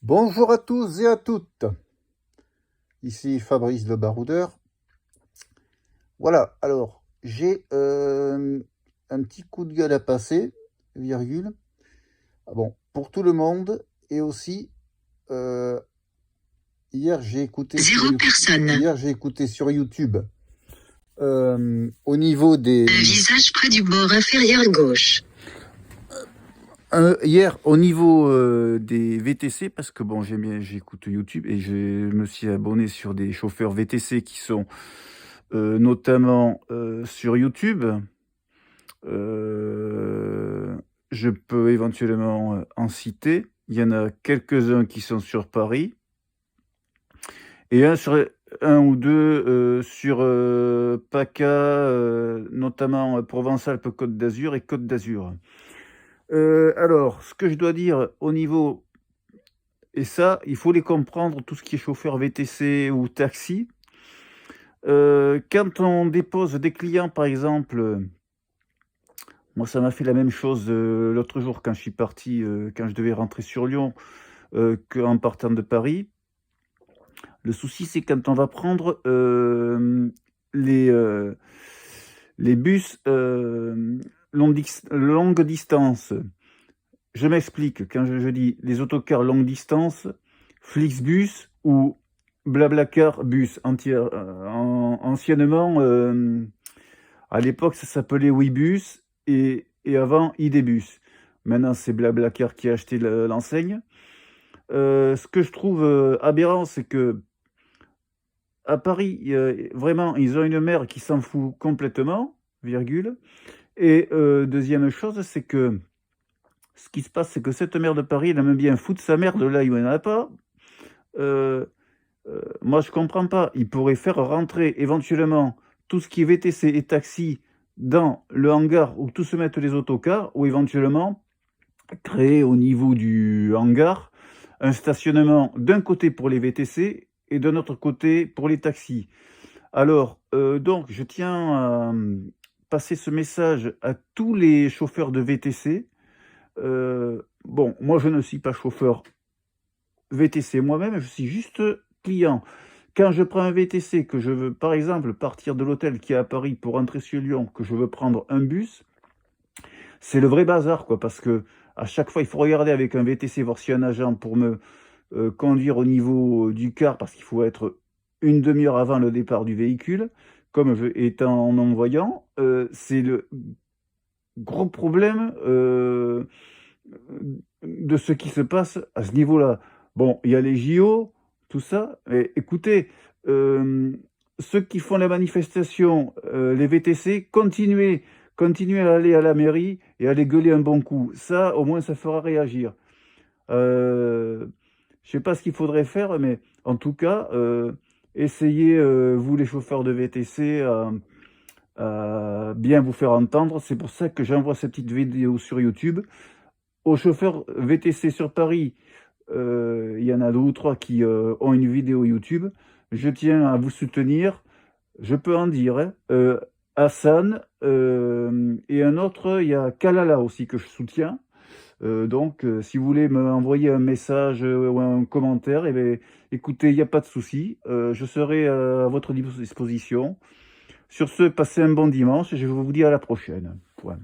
Bonjour à tous et à toutes, ici Fabrice le Baroudeur. Voilà, alors j'ai un petit coup de gueule à passer, virgule. Ah bon, pour tout le monde, et aussi hier j'ai écouté sur YouTube au niveau des... Un visage près du bord inférieur gauche. Hier, au niveau des VTC, parce que bon, j'écoute YouTube et je me suis abonné sur des chauffeurs VTC qui sont notamment sur YouTube. Je peux éventuellement en citer. Il y en a quelques-uns qui sont sur Paris et un ou deux sur PACA, notamment Provence-Alpes-Côte d'Azur et Côte d'Azur. Alors, ce que je dois dire au niveau, et ça, il faut les comprendre, tout ce qui est chauffeur VTC ou taxi. Quand on dépose des clients, par exemple, moi ça m'a fait la même chose l'autre jour quand je suis parti, quand je devais rentrer sur Lyon, qu'en partant de Paris. Le souci, c'est quand on va prendre les bus longue distance. Je m'explique, quand je dis les autocars longue distance, Flixbus ou Blablacar bus, anciennement, à l'époque ça s'appelait Ouibus et avant ID-Bus. Maintenant c'est Blablacar qui a acheté l'enseigne. Ce que je trouve aberrant, c'est que à Paris, vraiment, ils ont une maire qui s'en fout complètement, virgule. Et deuxième chose, c'est que ce qui se passe, c'est que cette maire de Paris, elle aime bien foutre sa merde là où il n'y en a pas. Moi, je comprends pas. Il pourrait faire rentrer éventuellement tout ce qui est VTC et taxi dans le hangar où tout se mettent les autocars, ou éventuellement créer au niveau du hangar un stationnement d'un côté pour les VTC et d'un autre côté pour les taxis. Alors, donc, je tiens à passer ce message à tous les chauffeurs de VTC. Bon, moi, je ne suis pas chauffeur VTC moi-même, je suis juste client. Quand je prends un VTC, que je veux, par exemple, partir de l'hôtel qui est à Paris pour rentrer sur Lyon, que je veux prendre un bus, c'est le vrai bazar, quoi, parce que à chaque fois, il faut regarder avec un VTC, voir s'il y a un agent pour me conduire au niveau du car, parce qu'il faut être une demi-heure avant le départ du véhicule, comme étant non-voyant. C'est le gros problème de ce qui se passe à ce niveau-là. Bon, il y a les JO, tout ça, mais écoutez, ceux qui font les manifestations, les VTC, continuez à aller à la mairie et à les gueuler un bon coup. Ça, au moins, ça fera réagir. Je sais pas ce qu'il faudrait faire, mais en tout cas, essayez, vous les chauffeurs de VTC, à bien vous faire entendre. C'est pour ça que j'envoie cette petite vidéo sur YouTube. Aux chauffeurs VTC sur Paris, il y en a 2 ou 3 qui ont une vidéo YouTube. Je tiens à vous soutenir. Je peux en dire, hein. Hassan et un autre, il y a Kalala aussi que je soutiens. Donc, si vous voulez m'envoyer un message ou un commentaire, eh bien, écoutez, il n'y a pas de souci. Je serai à votre disposition. Sur ce, passez un bon dimanche et je vous dis à la prochaine. Point.